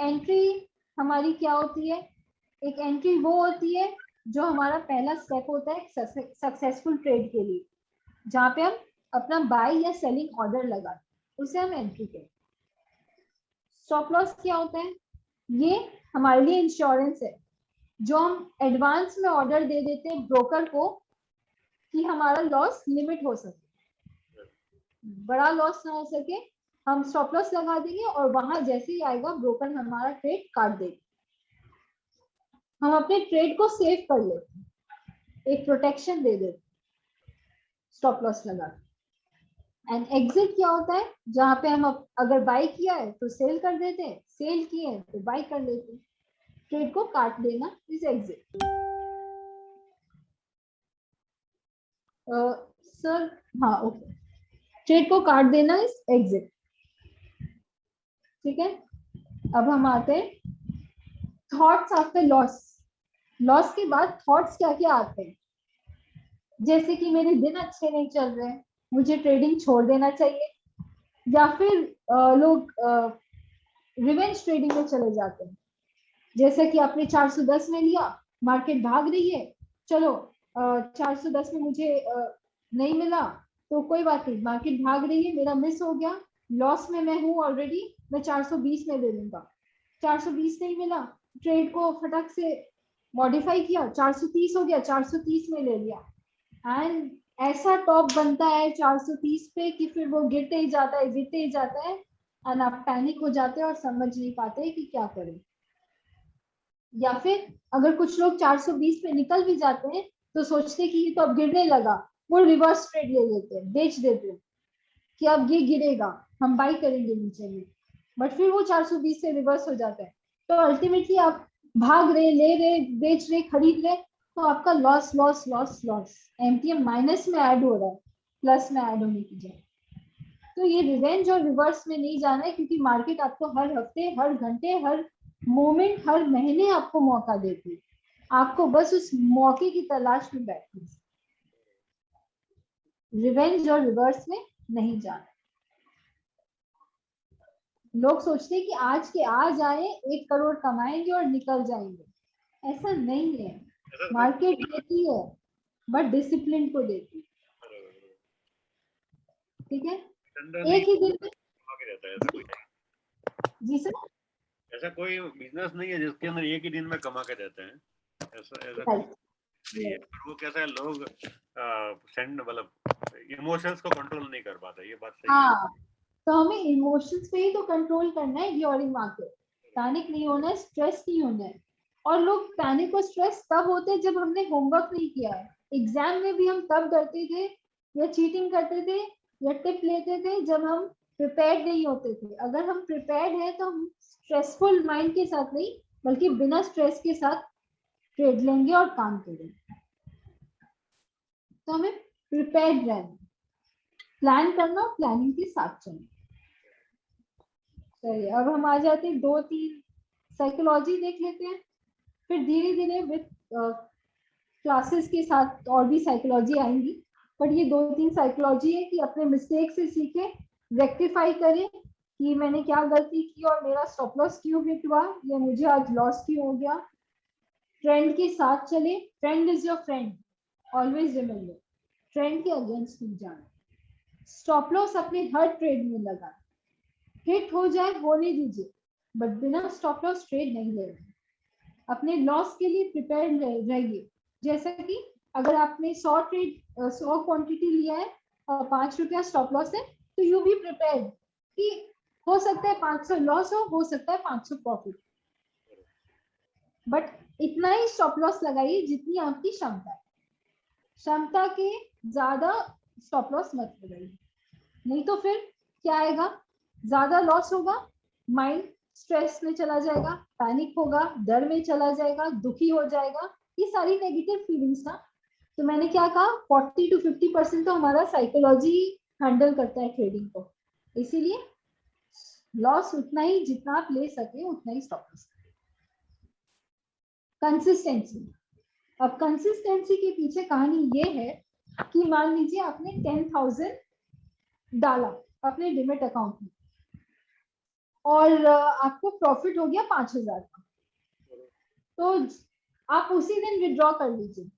Entry हमारी क्या होती है? एक एंट्री वो होती है जो हमारा पहला स्टेप होता है सक्सेसफुल ट्रेड के लिए, जहाँ पे हम अपना बाय या सेलिंग ऑर्डर लगाते हैं, उसे हम एंट्री कहते हैं। स्टॉप लॉस क्या होता है? ये हमारे लिए इंश्योरेंस है, जो हम एडवांस में ऑर्डर दे देते हैं ब्रोकर को कि हमारा लॉस लिमिट हो सके, बड़ा लॉस ना हो सके, हम स्टॉप लॉस लगा देंगे और वहां जैसे ही आएगा ब्रोकर हमारा ट्रेड काट देगा, हम अपने ट्रेड को सेव कर लेते हैं, एक प्रोटेक्शन दे देते स्टॉप लॉस लगा। एंड एग्जिट क्या होता है? जहां पे हम अगर बाय किया है तो सेल कर देते हैं, सेल किए हैं तो बाय कर लेते हैं, ट्रेड को काट देना इज एग्जिट। सर हाँ ओके, ट्रेड को काट देना इज एग्जिट। ठीक है, अब हम आते हैं थॉट्स आफ्टर लॉस। लॉस के बाद थॉट्स क्या क्या आते हैं? जैसे कि मेरे दिन अच्छे नहीं चल रहे हैं, मुझे ट्रेडिंग छोड़ देना चाहिए, या फिर लोग रिवेंज ट्रेडिंग में चले जाते हैं, जैसे कि आपने 410 में लिया, मार्केट भाग रही है, चलो 410 में मुझे नहीं मिला तो कोई बात नहीं, मार्केट भाग रही है, मेरा मिस हो गया, लॉस में मैं हूँ ऑलरेडी, मैं 420 में ले लूंगा। 420 नहीं मिला, ट्रेड को फटक से मॉडिफाई किया, 430 हो गया, 430 में ले लिया, एंड ऐसा टॉप बनता है 430 पे कि फिर वो गिरते ही जाता है, गिरते ही जाता है, एंड आप पैनिक हो जाते हैं और समझ नहीं पाते कि क्या करें। या फिर अगर कुछ लोग 420 पे निकल भी जाते हैं तो सोचते हैं कि ये तो अब गिरने लगा, वो रिवर्स ट्रेड ले लेते हैं, बेच देते हैं कि अब ये गिरेगा, हम बाई करेंगे नीचे में, बट फिर वो 420 से रिवर्स हो जाता है, तो अल्टीमेटली आप भाग रहे, ले रहे, बेच रहे, खरीद रहे, तो आपका loss loss loss loss, MTM minus में ऐड हो रहा है प्लस में ऐड होने की जगह। तो ये रिवेंज और रिवर्स में नहीं जाना है, क्योंकि मार्केट आपको हर हफ्ते, हर घंटे, हर मोमेंट, हर महीने आपको मौका देती है, आपको बस उस मौके की तलाश में बैठना, रिवेंज और रिवर्स में नहीं जाना। लोग सोचते हैं कि आज के आज आए, 1 करोड़ कमाएंगे और निकल जाएंगे, ऐसा नहीं है। मार्केट देती है बट डिसिप्लिन को देती है। ठीक है, एक ही दिन में जी सर, ऐसा कोई बिजनेस नहीं है जिसके अंदर एक ही दिन में कमा के देते हैं, ऐसा नहीं है। पर वो कैसा है, लोग मतलब इमोशंस को कंट्रोल नहीं कर पाते, ये बात सही है। हाँ, तो हमें इमोशंस पे ही तो कंट्रोल करना है ड्यूरिंग मार्केट, पैनिक नहीं होना है, स्ट्रेस नहीं होना है। और लोग पैनिक और स्ट्रेस तब होते हैं जब हमने होमवर्क नहीं किया है। एग्जाम में भी हम तब डरते थे या चीटिंग करते थे या टिप लेते थे जब हम प्रिपेयर्ड नहीं होते थे। अगर हम प्रिपेयर्ड हैं तो हम स्ट्रेसफुल माइंड के साथ नहीं, बल्कि बिना स्ट्रेस के साथ ट्रेड लेंगे और काम करेंगे। तो हमें प्रिपेयर्ड रहना, प्लान करना और प्लानिंग के साथ चलना। चलिए अब हम आ जाते हैं 2-3 साइकोलॉजी देख लेते हैं, फिर धीरे धीरे विद क्लासेस के साथ और भी साइकोलॉजी आएंगी, बट ये 2-3 साइकोलॉजी है कि अपने मिस्टेक से सीखे, रेक्टिफाई करें कि मैंने क्या गलती की और मेरा स्टॉप लॉस क्यों हिट हुआ या मुझे आज लॉस क्यों हो गया। ट्रेंड के साथ चले, trend is your friend, always remember, trend के अगेंस्ट नहीं जाना। स्टॉप लॉस अपने हर ट्रेड में लगा, हिट हो जाए होने दीजिए, बट बिना स्टॉप लॉस ट्रेड नहीं लेना। अपने लॉस के लिए प्रिपेयर रहिए, जैसा कि अगर आपने 100 क्वांटिटी लिया है और 5 रुपया स्टॉप लॉस है, तो यू बी प्रिपेयर कि हो सकता है 500 लॉस हो सकता है 500 प्रॉफिट, बट इतना ही स्टॉप लॉस लगाइए जितनी आपकी क्षमता है, क्षमता के ज्यादा स्टॉप लॉस मत लगाइए, नहीं तो फिर क्या आएगा, ज्यादा लॉस होगा, माइंड स्ट्रेस में चला जाएगा, पैनिक होगा, डर में चला जाएगा, दुखी हो जाएगा, ये सारी नेगेटिव फीलिंग्स ना। तो मैंने क्या कहा, 40 to 50% तो हमारा साइकोलॉजी हैंडल करता है ट्रेडिंग को, इसीलिए लॉस उतना ही जितना आप ले सके उतना ही स्टॉप लॉस। कंसिस्टेंसी, अब कंसिस्टेंसी के पीछे कहानी ये है कि मान लीजिए आपने 10,000 डाला अपने डिमेट अकाउंट में, और आपको प्रॉफिट हो गया 5,000 का, तो आप उसी दिन विड्रॉ कर लीजिए,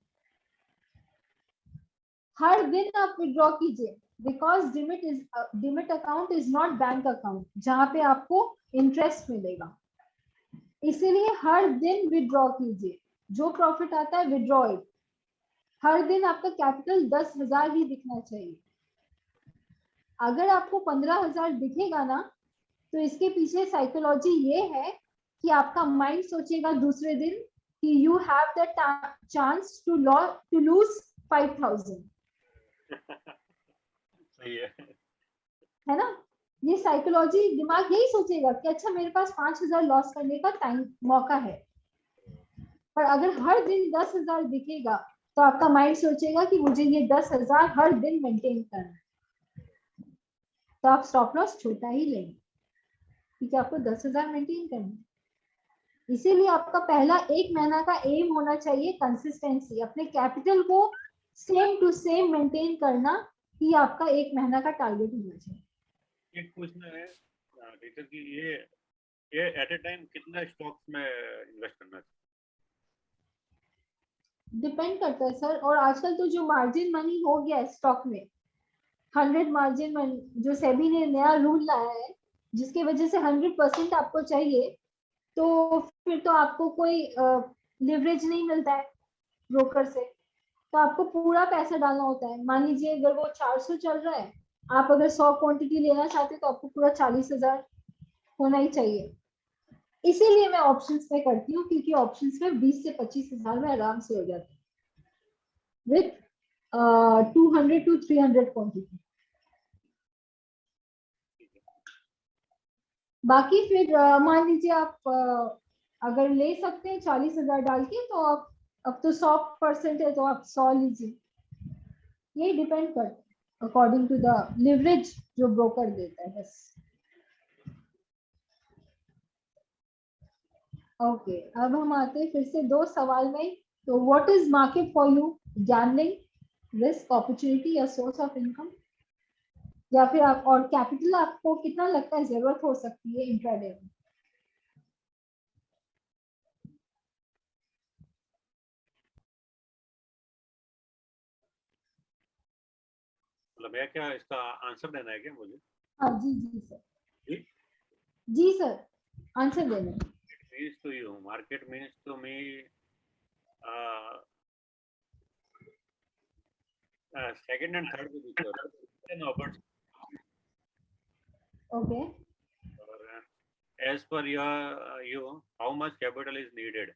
हर दिन आप विड्रॉ कीजिए, because demat account is not bank account जहां पे आपको इंटरेस्ट मिलेगा, इसीलिए हर दिन विड्रॉ कीजिए, जो प्रॉफिट आता है विड्रॉ इट, हर दिन आपका कैपिटल 10,000 ही दिखना चाहिए। अगर आपको 15,000 दिखेगा ना, तो इसके पीछे साइकोलॉजी ये है कि आपका माइंड सोचेगा दूसरे दिन कि you have the chance to lose 5,000। सही है ना, ये साइकोलॉजी, दिमाग यही सोचेगा कि अच्छा मेरे पास 5,000 लॉस करने का टाइम मौका है, पर अगर हर दिन 10,000 दिखेगा तो आपका माइंड सोचेगा कि मुझे ये 10,000 हर दिन मेंटेन करना है, तो आप स्टॉप लॉस छोटा ही लेंगे क्योंकि आपको 10,000 मेंटेन करना है। इसीलिए आपका पहला 1 महीना का एम होना चाहिए कंसिस्टेंसी, अपने कैपिटल को सेम टू सेम मेंटेन करना ही आपका 1 महीना का टारगेट होना चाहिए। एक क्वेश्चन है टीचर की, ये एट ए टाइम कितना स्टॉक्स में इन्वेस्ट करना चाहिए? डिपेंड करता है सर, और आजकल तो जो मार्जिन मनी हो गया है स्टॉक में, 100 मार्जिन मनी जो सेबी ने नया रूल लाया है, जिसकी वजह से 100% आपको चाहिए, तो फिर तो आपको कोई लिवरेज नहीं मिलता है ब्रोकर से, तो आपको पूरा पैसा डालना होता है। मान लीजिए अगर वो 400 चल रहा है, आप अगर 100 क्वांटिटी लेना चाहते हैं तो आपको पूरा 40,000 होना ही चाहिए। इसीलिए मैं ऑप्शंस में करती हूँ, क्योंकि ऑप्शंस में 20 से 25,000 में आराम से हो जाता है विथ 200 to 300 क्वांटिटी। बाकी फिर मान लीजिए आप अगर ले सकते हैं 40,000 डाल के, तो आप अब तो 100% है तो आप 100 लीजिए, ये डिपेंड करता है अकॉर्डिंग टू द लिवरेज जो ब्रोकर देता है बस। ओके, अब हम आते हैं फिर से 2 सवाल में। तो what is market for you? Gambling, risk, opportunity या सोर्स ऑफ इनकम? या फिर आप, और कैपिटल आपको कितना लगता है जरूरत हो सकती है इंट्राडे में? मतलब मैं क्या इसका आंसर देना है क्या मुझे? हाँ जी जी सर, जी, जी सर, आंसर देना। It means to you, market means to me second and third के बीच में ऑपर्चुनिटी, ओके, और as per you how much capital is needed,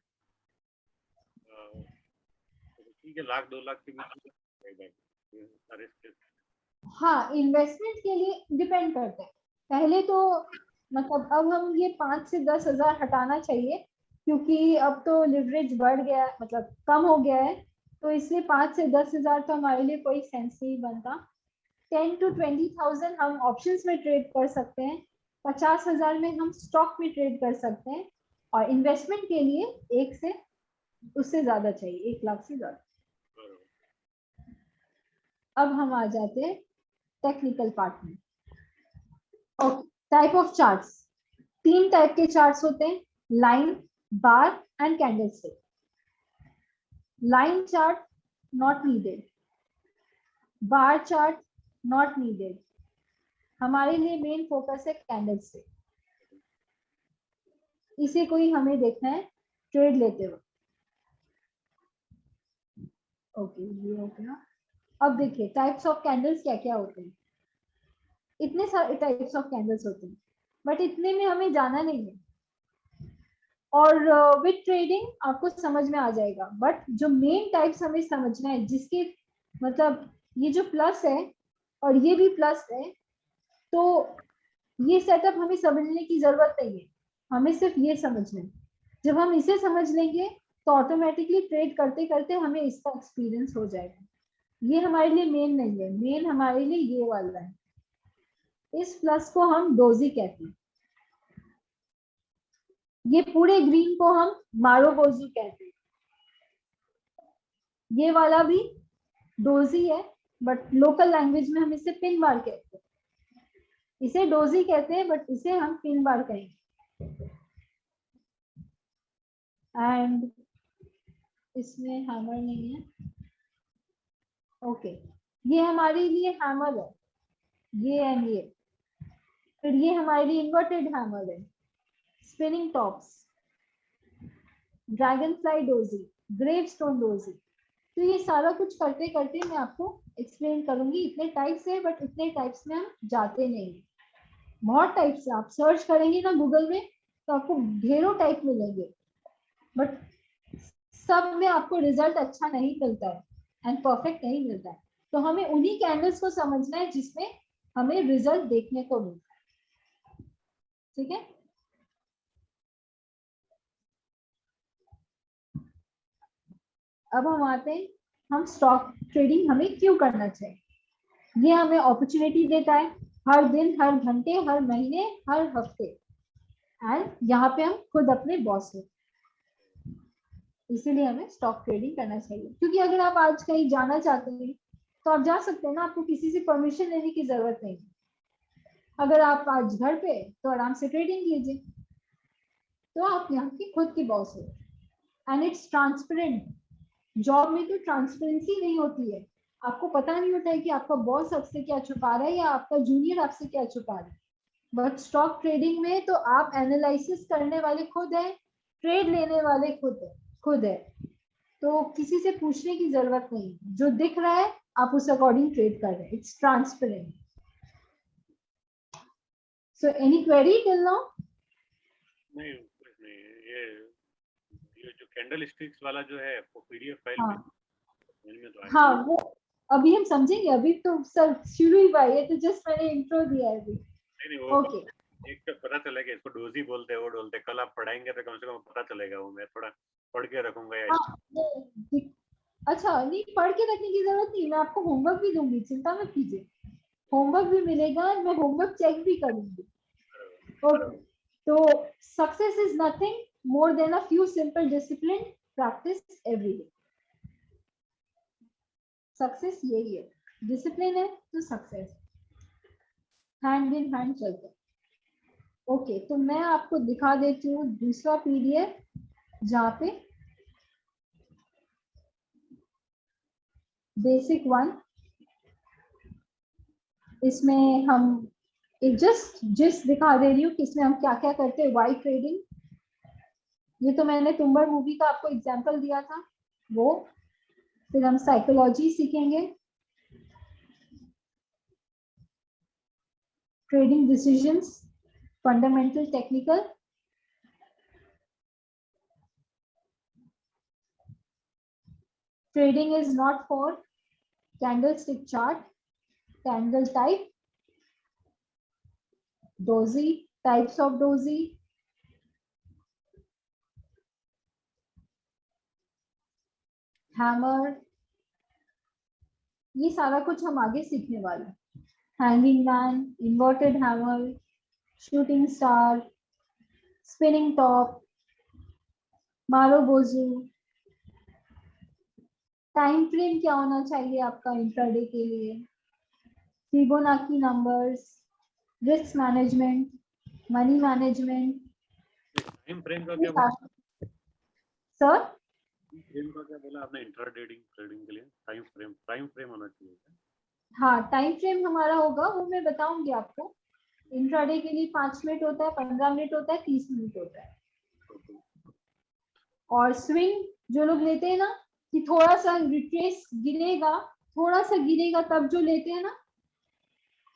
ठीक है, 1,00,000 2,00,000 के बीच में। हाँ, इन्वेस्टमेंट के लिए डिपेंड करता है। पहले तो मतलब अब हम ये 5 से 10,000 हटाना चाहिए, क्योंकि अब तो लिवरेज बढ़ गया, मतलब कम हो गया है, तो इसलिए 5 से 10,000 तो हमारे लिए कोई सेंस नहीं बनता। 10 to 20,000 हम ऑप्शंस में ट्रेड कर सकते हैं, 50,000 में हम स्टॉक में ट्रेड कर सकते हैं, और इन्वेस्टमेंट के लिए 1 से उससे ज्यादा चाहिए, 1,00,000 से ज्यादा। अब हम आ जाते हैं टेक्निकल पार्ट में। टाइप ऑफ चार्ट्स, 3 टाइप के चार्ट्स होते हैं, line, bar and candlestick. Line chart not needed, bar chart not needed, हमारे लिए मेन फोकस है कैंडलस्टिक, इसे कोई हमें देखना है ट्रेड लेते हुए। ओके, ये हो गया। अब देखिए टाइप्स ऑफ कैंडल्स क्या क्या होते हैं। इतने सारे टाइप्स ऑफ कैंडल्स होते हैं, बट इतने में हमें जाना नहीं है, और विद ट्रेडिंग आपको समझ में आ जाएगा। बट जो मेन टाइप्स हमें समझना है, जिसके मतलब ये जो प्लस है और ये भी प्लस है, तो ये सेटअप हमें समझने की जरूरत नहीं है, हमें सिर्फ ये समझना है। जब हम इसे समझ लेंगे तो ऑटोमेटिकली ट्रेड करते करते हमें इसका एक्सपीरियंस हो जाएगा। ये हमारे लिए मेन नहीं है, मेन हमारे लिए ये वाला है। इस प्लस को हम डोजी कहते हैं, ये पूरे ग्रीन को हम मारोबोजू कहते हैं। ये वाला भी डोजी है, बट लोकल लैंग्वेज में हम इसे पिन बार कहते हैं। इसे डोजी कहते हैं, बट इसे हम पिन बार कहेंगे। एंड इसमें हैमर नहीं है। ओके, ये हमारे लिए हैमर है, ये एंड ये। फिर ये हमारे लिए इन्वर्टेड हैमर है, spinning tops, dragon fly doji, gravestone doji. तो ये सारा कुछ करते करते मैं आपको एक्सप्लेन करूंगी। इतने टाइप्स है, बट इतने टाइप्स में हम जाते नहीं। बहुत टाइप्स है, आप सर्च करेंगे ना गूगल में तो आपको ढेरों टाइप मिलेंगे, बट सब में आपको रिजल्ट अच्छा नहीं मिलता है एंड परफेक्ट नहीं मिलता है। तो हमें उन्हीं कैंडल्स को समझना है जिसमें हमें रिजल्ट देखने को मिलता है। ठीक है, अब हम आते हैं, हम स्टॉक ट्रेडिंग हमें क्यों करना चाहिए। ये हमें अपॉर्चुनिटी देता है, हर दिन, हर घंटे, हर महीने, हर हफ्ते। एंड यहाँ पे हम खुद अपने बॉस हैं, इसीलिए हमें स्टॉक ट्रेडिंग करना चाहिए। क्योंकि अगर आप आज कहीं जाना चाहते हैं तो आप जा सकते हैं ना, आपको किसी से परमिशन लेने की जरूरत नहीं। अगर आप आज घर पे तो आराम से ट्रेडिंग कीजिए, तो आप यहाँ की खुद की बॉस हो। And it's transparent. जॉब में तो ट्रांसपेरेंसी नहीं होती है, आपको पता नहीं होता है कि आपका बॉस आपसे क्या छुपा रहा है या आपका जूनियर आपसे क्या छुपा रहा है। बट स्टॉक ट्रेडिंग में तो आप एनालिसिस करने वाले खुद है, ट्रेड लेने वाले खुद है। तो किसी से पूछने की जरूरत नहीं, जो दिख रहा है आप उस अकॉर्डिंग ट्रेड कर रहे हैं। It's transparent. So any query till now? नहीं, कुछ नहीं। ये जो कैंडल स्टिक्स वाला जो है वो पीडीएफ फाइल हाँ, में तो आया हाँ, वो अभी हम समझेंगे, अभी तो सर शुरू ही हुआ है, ये तो जस्ट मैंने इंट्रो दिया है अभी। नहीं, वो ओके, एक तो पता चलेगा इसको डोजी बोलते हैं, वो बोलते हैं। कल आप पढ़ाएंगे तो कम से कम पता चलेगा। वो मैं थोड़ा पढ़ के रखूंगा या हाँ, अच्छा, नहीं पढ़ के रखने की जरूरत नहीं, मैं आपको होमवर्क भी दूंगी, चिंता मत कीजिए। होमवर्क भी मिलेगा, मैं होमवर्क चेक भी करूंगी। ओके, तो success is nothing more than a few simple discipline practice every day. Success यही है, डिसिप्लिन है तो सक्सेस, हैंड इन हैंड चलते हैं। ओके, तो मैं आपको दिखा देती हूँ दूसरा पीडीएफ, जहाँ पे बेसिक 1, इसमें हम एक जस्ट दिखा दे रही हूँ कि इसमें हम क्या क्या करते हैं। वाई ट्रेडिंग, ये तो मैंने तुम्बर मूवी का आपको एग्जांपल दिया था वो। फिर हम साइकोलॉजी सीखेंगे, trading decisions, fundamental, technical, trading is not for candlestick chart, candle type, doji, types of doji, hammer, ये सारा कुछ हम आगे सीखने वाले हैं। Hanging man, inverted hammer, shooting star, spinning top, marubozu, time frame क्या होना चाहिए आपका इंट्राडे के लिए, Fibonacci numbers, risk management, money management. Time frame का क्या बोला? सर, फ्रेम का क्या बोला आपने? इंट्रा ट्रेडिंग के लिए टाइम फ्रेम होना चाहिए। हाँ, टाइम फ्रेम हमारा होगा, वो मैं बताऊंगी आपको। इंट्राडे के लिए 5 मिनट होता है, 15 मिनट होता है, 30 मिनट होता है। और स्विंग जो लोग लेते हैं ना, कि थोड़ा सा रिट्रेस गिरेगा, थोड़ा सा गिरेगा तब जो लेते हैं ना,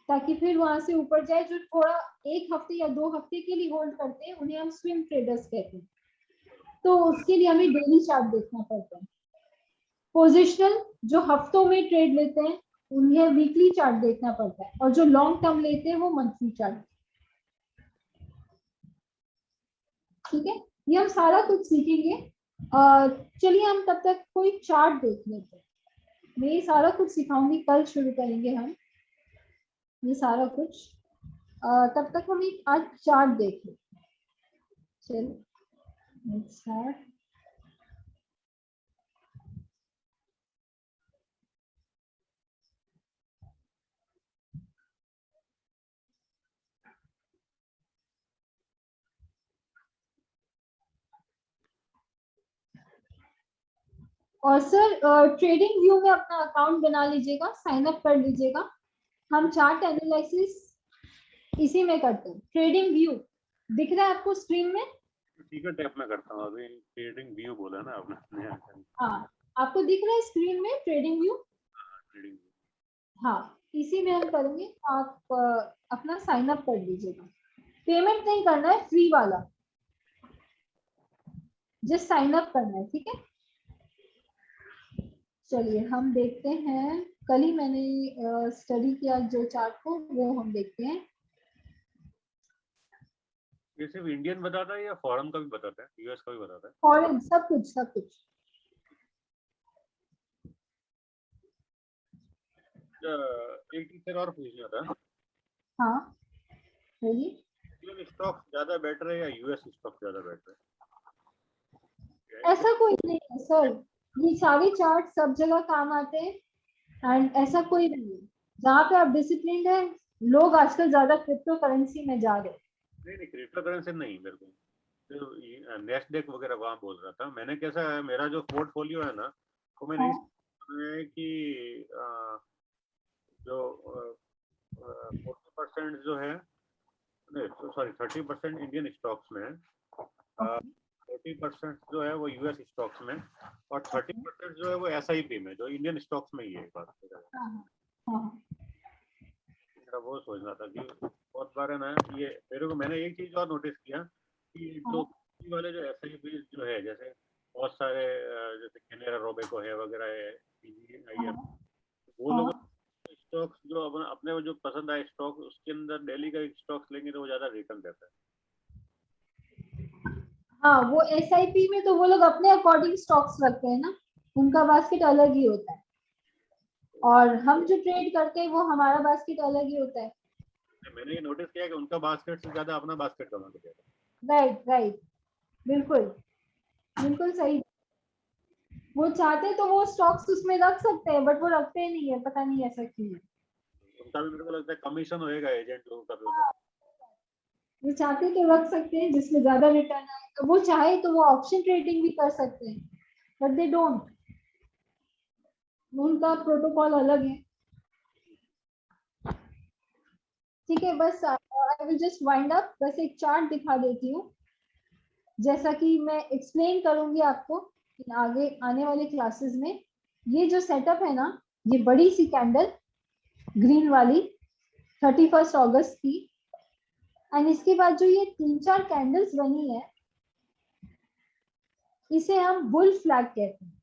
ताकि फिर वहां से ऊपर जाए, जो थोड़ा 1 हफ्ते या 2 हफ्ते के लिए होल्ड करते हैं, उन्हें हम स्विंग ट्रेडर्स कहते हैं। तो उसके लिए हमें डेली चार्ट देखना पड़ता है। पोजिशनल जो हफ्तों में ट्रेड लेते हैं, उन्हें वीकली चार्ट देखना पड़ता है, और जो लॉन्ग टर्म लेते हैं वो मंथली चार्ट। ठीक है, ये हम सारा कुछ सीखेंगे। चलिए हम तब तक कोई चार्ट देख लेते हैं। मैं ये सारा कुछ सिखाऊंगी, कल शुरू करेंगे हम ये सारा कुछ। तब तक हम एक आज चार्ट देख लेते हैं। चलिए स्टार्ट। और सर ट्रेडिंग व्यू में अपना अकाउंट बना लीजिएगा, साइन अप कर लीजिएगा। हम चार्ट एनालिसिस इसी में करते हैं। ट्रेडिंग व्यू दिख रहा है आपको स्क्रीन में? सीक्रेट टैप में करता हूँ अभी। ट्रेडिंग व्यू बोला ना आपने? हाँ, आपको दिख रहा है स्क्रीन में ट्रेडिंग व्यू? ट्रेडिंग। हाँ, इसी में हम करेंगे। आप अपना साइन अप कर लीजिएगा। पेमेंट नहीं करना है, फ्री वाला, जस्ट साइन अप करना है, ठीक है? चलिए हम देखते हैं। कल ही मैंने स्टडी किया जो चार्ट को, वो हम देखते हैं। ये सिर्फ इंडियन बताता है या फॉरेन का भी बताता है? यूएस का भी बताता है? फॉरेन, सब कुछ सब कुछ। एक टीचर और पूछना था। हाँ बोलिए। इंडियन स्टॉक ज्यादा बेटर है या यूएस स्टॉक ज्यादा बेटर है? ऐसा कोई नहीं है सर, ये सारे चार्ट सब जगह काम आते हैं एंड ऐसा कोई नहीं है। जहाँ पे आप डिसिप्लिन है, लोग आजकल ज्यादा क्रिप्टो करेंसी में जा रहे हैं। नहीं क्रिप्टो करेंसी नहीं, मेरे को तो नेस्डेक वगैरह वहां बोल रहा था। मैंने कैसा है, मेरा जो पोर्टफोलियो है ना, वो मैंने इस कि जो 40% जो है, नहीं सॉरी 30% इंडियन स्टॉक्स में है, 40% जो है वो यूएस स्टॉक्स में, और 30% जो है वो एसआईपी में, जो इंडियन स्टॉक्स में ही है। बात मेरा वो सोचना था कि बहुत बार है ना, ये मेरे को, मैंने एक चीज और नोटिस किया कि जो वाले जो एसआईपी जो है, जैसे बहुत सारे जैसे कैनेरा रोबेको है वगैरह है, वो लोग स्टॉक्स जो अपने को जो पसंद आए स्टॉक, उसके अंदर डेली का एक स्टॉक्स लेंगे तो वो ज्यादा रिटर्न देता है। हाँ, वो एसआईपी में तो वो लोग अपने अकॉर्डिंग स्टॉक्स रखते हैं ना, उनका बास्केट अलग ही होता है। और हम जो ट्रेड करते हैं वो हमारा बास्केट अलग ही होता है। मैंने ये नोटिस किया कि उनका बास्केट से ज्यादा अपना बास्केट कमा के देता है। राइट राइट, बिल्कुल बिल्कुल सही। वो चाहते तो वो स्टॉक्स उसमें रख सकते हैं, बट वो रखते नहीं है, पता नहीं ऐसा क्यों है। उनका भी मेरे को लगता है कमीशन होएगा एजेंट लोगों का भी। वो चाहते तो रख सकते हैं जिसमें ज्यादा रिटर्न आए, तो वो चाहे तो वो ऑप्शन ट्रेडिंग भी कर सकते हैं, बट दे डोंट। उनका प्रोटोकॉल अलग है। ठीक है, बस I will just wind up. बस एक चार्ट दिखा देती हूँ, जैसा कि मैं एक्सप्लेन करूंगी आपको इन आगे आने वाले क्लासेस में। ये जो सेटअप है ना, ये बड़ी सी कैंडल ग्रीन वाली 31 अगस्त की, एंड इसके बाद जो ये 3-4 कैंडल्स बनी है, इसे हम बुल फ्लैग कहते हैं।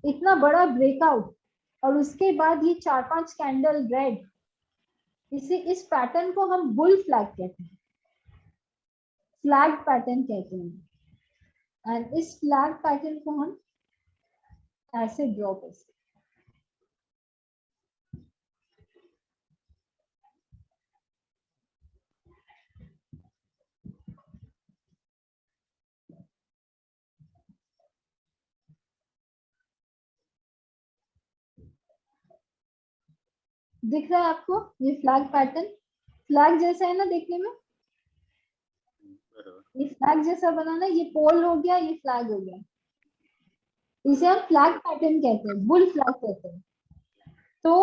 इतना बड़ा ब्रेकआउट और उसके बाद ये 4-5 कैंडल रेड, इस पैटर्न को हम बुल फ्लैग कहते हैं, फ्लैग पैटर्न कहते हैं। एंड इस फ्लैग पैटर्न को हम ऐसे ड्रॉ कर सकते हैं। दिख रहा है आपको ये फ्लैग पैटर्न? फ्लैग जैसा है ना देखने में, ये फ्लैग जैसा बना ना, ये पोल हो गया, ये फ्लैग हो गया। इसे हम फ्लैग पैटर्न कहते हैं, बुल फ्लैग कहते हैं। तो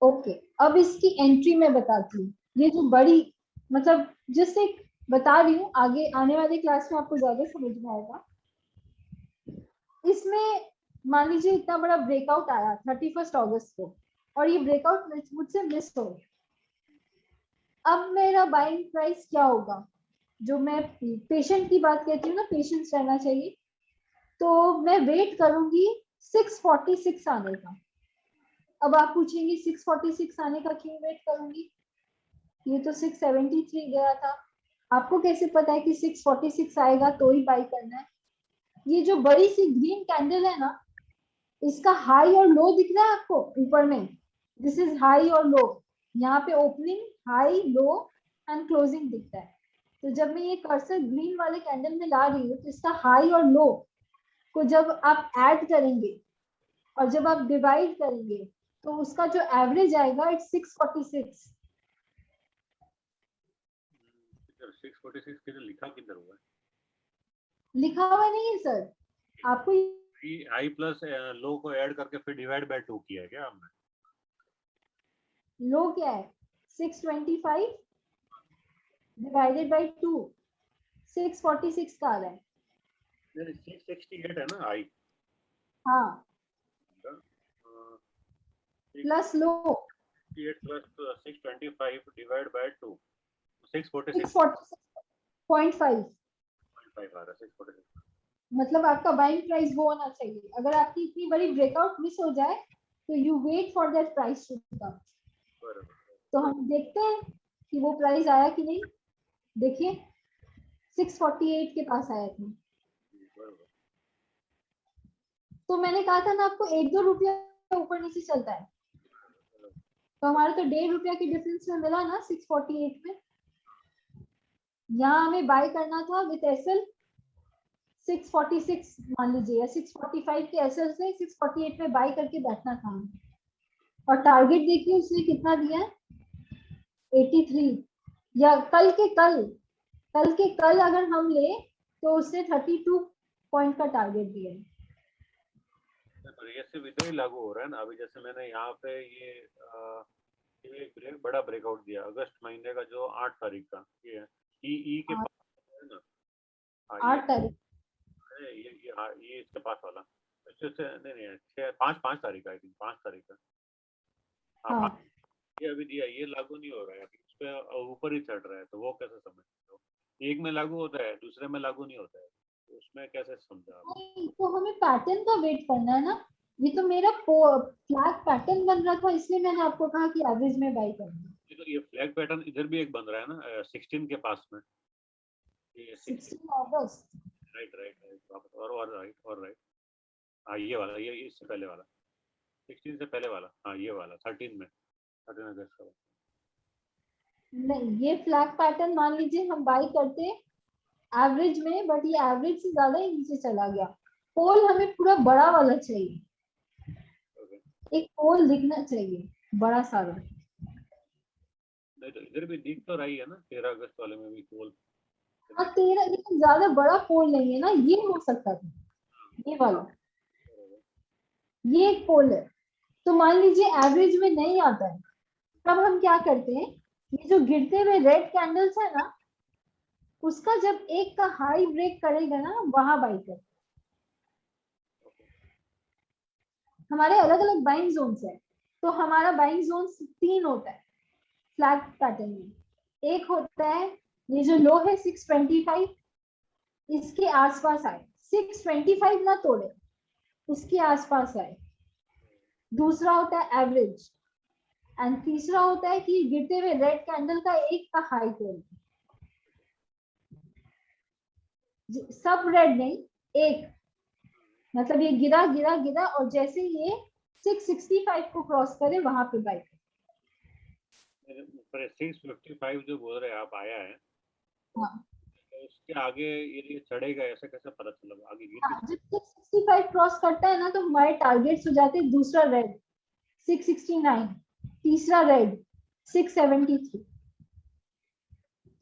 ओके, अब इसकी एंट्री में बताती हूँ। ये जो बड़ी, मतलब जिससे बता रही हूँ, आगे आने वाले क्लास में आपको ज्यादा समझ में आएगा। इसमें मान लीजिए इतना बड़ा ब्रेकआउट आया 31 अगस्त को, और ये ब्रेकआउट मुझसे मिस हो गया। अब मेरा बाइंग प्राइस क्या होगा? जो मैं पेशेंट की बात कहती हूँ ना, पेशेंस रहना चाहिए, तो मैं वेट करूंगी 646 आने का। अब आप पूछेंगे 646 आने का क्यों वेट करूंगी, ये तो 673 गया था। आपको कैसे पता है कि 646 आएगा तो ही बाई करना है? ये जो बड़ी सी ग्रीन कैंडल है ना, इसका हाई और लो दिख रहा है आपको ऊपर में? दिस इज हाई और लो। यहाँ पे opening, high, low and closing दिखता है। तो जब मैं ये कर्सर ग्रीन वाले कैंडल में ला रही हूँ, तो इसका हाई और लो को जब आप ऐड करेंगे और जब आप डिवाइड करेंगे, तो उसका जो एवरेज आएगा इट्स 646। 646 किधर लिखा, किधर हुआ है? लिखा हुआ नहीं है सर, आपको हाई प्लस लो को ऐड करके फिर डिवाइड बाय 2 किया है क्या हमने? लो क्या है 625 डिवाइडेड बाय 2, 646 का आ रहा है। 668 है ना हाई? हाँ plus low 68 plus 625 divide by 2, 646.5 646.5। आ रहा है, 646। मतलब आपका बाइंग प्राइस वो होना चाहिए। अगर आपकी इतनी बड़ी ब्रेकआउट मिस हो जाए तो you wait for that price to come. तो हम देखते हैं कि वो प्राइस आया कि नहीं। देखिए 648 के पास आया था। तो मैंने कहा था ना आपको 1-2 रुपया ऊपर नीचे चलता है, तो हमारा तो 1.5 रुपया के डिफरेंस में मिला ना 648 में। यहाँ हमें बाय करना था विद एसएल 646 मान लीजिए, या 645 के एसएल से 648 में बाय करके बैठना था। और टारगेट देखिए उसने कितना दिया है 83, या कल के कल अगर हम ले तो उसने 32 पॉइंट का टारगेट दिया है। तो ये सिर्फ इधर ही लागू हो रहा है ना अभी। जैसे मैंने यहाँ पे ये बड़ा ब्रेकआउट दिया अगस्त महीने का जो 8 तारीख का, ये है ई के पास है ना। हाँ 8 तारीख ये इसके पास वाला नहीं नहीं 5 तारीख का, आई थिंक 5 तारीख का। हाँ हाँ ये अभी दिया, ये लागू नहीं हो रहा है अभी, इस पे ऊपर ही चढ़ रहा है। तो वो कैसे समझते हो? एक में लागू होता है दूसरे में लागू नहीं होता है, तो उसमें कैसे समझा आप? नहीं, तो हमें पैटर्न का वेट करना है ना। ये तो मेरा फ्लैग पैटर्न बन रहा था, इसलिए मैंने आपको कहा कि एवरेज में बाय करना। ये फ्लैग पैटर्न इधर भी एक बन रहा है ना 16 के पास में, ये 16 अगस्त। राइट राइट राइट और राइट और राइट। हाँ ये वाला, ये इससे पहले वाला 16 से पहले वाला, हाँ ये वाला 13 में, 13 अगस्त का। नहीं ये फ्लैग पैटर्न मान लीजिए हम बाय करते एवरेज में, बट ये एवरेज से ज्यादा ही नीचे चला गया। पोल हमें पूरा बड़ा वाला चाहिए, एक पोल दिखना चाहिए बड़ा सारा। नहीं तो इधर भी दिख तो रही है ना 13 अगस्त वाले में भी पोल। हाँ 13, लेकिन ज्यादा बड़ा पोल नहीं है ना, ये हो सकता था ये वाला, ये एक पोल है। तो मान लीजिए एवरेज में नहीं आता है, तब हम क्या करते हैं, ये जो गिरते हुए रेड कैंडल्स है ना, उसका जब एक का हाई ब्रेक करेगा ना वहां बाई कर। हमारे अलग अलग बाइंग जोन्स है, तो हमारा बाइंग जोन 3 होता है फ्लैग पैटर्न में। एक होता है ये जो लो है 625, इसके आसपास आए, 625 ना तोड़े, उसके आसपास आए। दूसरा होता है एवरेज, एंड तीसरा होता है कि गिरते हुए रेड कैंडल का एक का हाई तोड़। सब रेड नहीं, एक, मतलब ये गिरा गिरा गिरा और जैसे ये 665 को क्रॉस करे वहां पे बाई। 655 जो बोल रहे हैं आप आया है, हाँ तो उसके आगे ये चढ़ेगा ऐसा कैसे पता चला? आगे गिर हाँ, जब 665 क्रॉस करता है ना तो हमारे टारगेट्स हो जाते हैं। दूसरा रेड 669, तीसरा रेड 673।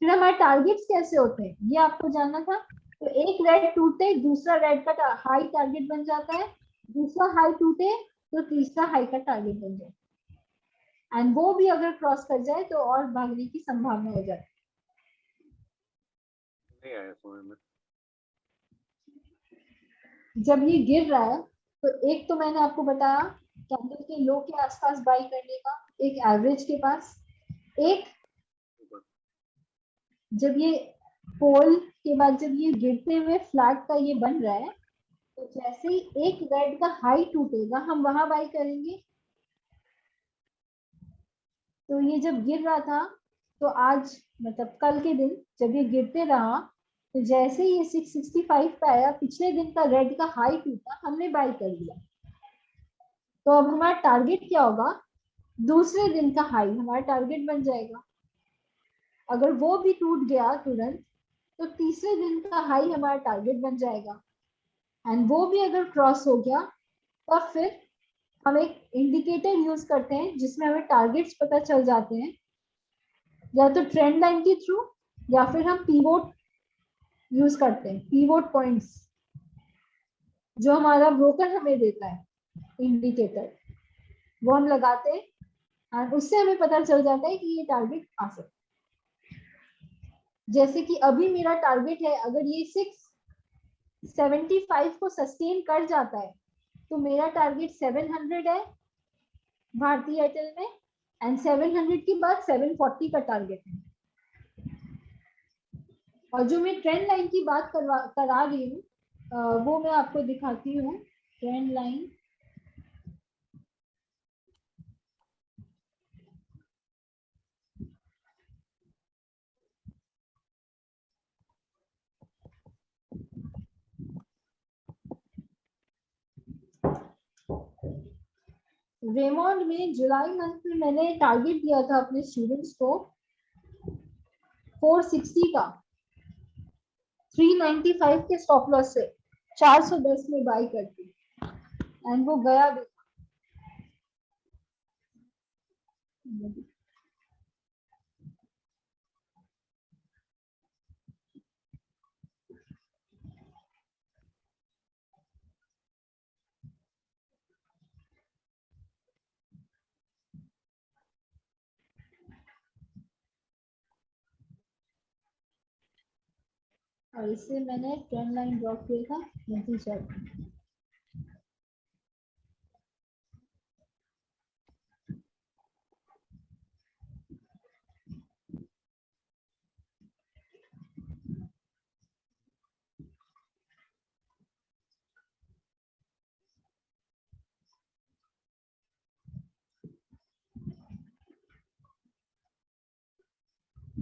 फिर हमारे टारगेट्स कैसे होते हैं ये आपको जानना था। तो एक रेड टूटे दूसरा रेड का हाई टारगेट बन जाता है, दूसरा हाई टूटे तो तीसरा हाई का टारगेट बन जाता है, एंड वो भी अगर क्रॉस कर जाए तो और भागने की संभावना हो जाती नहीं आया समझ में। है। जब ये गिर रहा है तो एक तो मैंने आपको बताया कैंडल के लो के आसपास बाई करने का, एक एवरेज के पास, एक जब ये पोल के बाद जब ये गिरते हुए फ्लैग का ये बन रहा है, तो जैसे ही एक रेड का हाई टूटेगा हम वहां बाई करेंगे। तो ये जब गिर रहा था तो आज मतलब कल के दिन जब ये गिरते रहा, तो जैसे ही ये 665 पे आया, पिछले दिन का रेड का हाई टूटा, हमने बाई कर लिया। तो अब हमारा टारगेट क्या होगा, दूसरे दिन का हाई हमारा टारगेट बन जाएगा। अगर वो भी टूट गया तुरंत तो तीसरे दिन का हाई हमारा टारगेट बन जाएगा, एंड वो भी अगर क्रॉस हो गया तो फिर हम एक इंडिकेटर यूज करते हैं जिसमें हमें टारगेट्स पता चल जाते हैं, या तो ट्रेंड लाइन के थ्रू या फिर हम पीवोट यूज करते हैं, पीवोट पॉइंट्स जो हमारा ब्रोकर हमें देता है इंडिकेटर, वो हम लगाते हैं और उससे हमें पता चल जाता है कि ये टारगेट आ सकता है। जैसे कि अभी मेरा टारगेट है, अगर ये 675 को सस्टेन कर जाता है तो मेरा टारगेट 700 है भारतीय एयरटेल में, एंड 700 के बाद 740 का टारगेट है। और जो मैं ट्रेंड लाइन की बात करा रही हूँ वो मैं आपको दिखाती हूँ। ट्रेंड लाइन रेमोंड में जुलाई मंथ में मैंने टारगेट दिया था अपने स्टूडेंट्स को 460 का, 395 के स्टॉप लॉस से 410 में बाय करती, एंड वो गया भी। और इससे मैंने ट्रेंड लाइन ड्रॉ किया था मंथली चार्ट।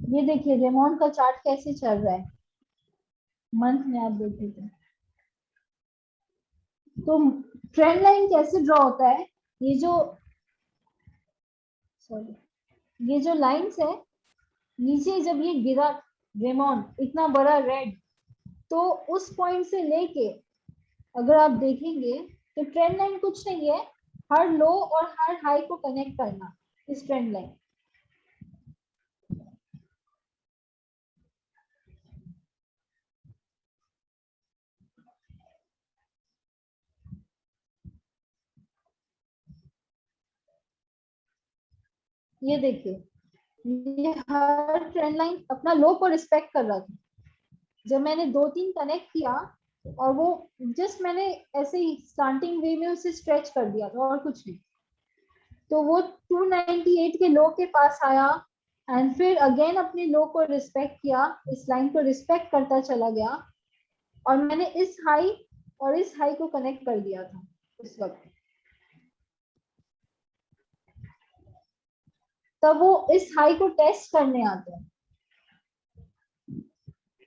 ये देखिए रेमोंड का चार्ट कैसे चल रहा है मंथ में, आप देखिए तो ट्रेंड लाइन कैसे ड्रॉ होता है। ये जो सॉरी ये जो लाइंस है नीचे, जब ये गिरा रेमोंड इतना बड़ा रेड, तो उस पॉइंट से लेके अगर आप देखेंगे तो ट्रेंड लाइन कुछ नहीं है, हर लो और हर हाई को कनेक्ट करना इस ट्रेंड लाइन। ये देखिए ये हर ट्रेंड लाइन अपना लो को रिस्पेक्ट कर रहा था। जब मैंने 2-3 कनेक्ट किया और वो जस्ट मैंने ऐसे ही स्टार्टिंग वे में उसे स्ट्रेच कर दिया था और कुछ नहीं, तो वो 298 के लो के पास आया एंड फिर अगेन अपने लो को रिस्पेक्ट किया, इस लाइन को रिस्पेक्ट करता चला गया और मैंने इस हाई और इस हाई को कनेक्ट कर दिया था उस वक्त। तब वो इस हाई को टेस्ट करने आते हैं।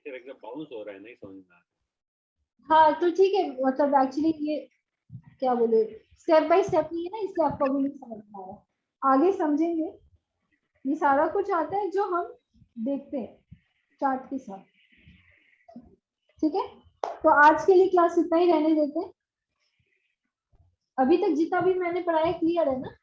एकदम बाउंस हो रहा है, नहीं समझ में आ रहा। हाँ तो ठीक है, मतलब एक्चुअली ये क्या बोले स्टेप बाय स्टेप नहीं है ना, इसलिए आपको अभी नहीं समझ में आ रहा, आगे समझेंगे। ये सारा कुछ आता है जो हम देखते हैं चार्ट के साथ। ठीक है, तो आज के लिए क्लास इतना ही रहने देते हैं। अभी तक जितना भी मैंने पढ़ाया क्लियर है ना।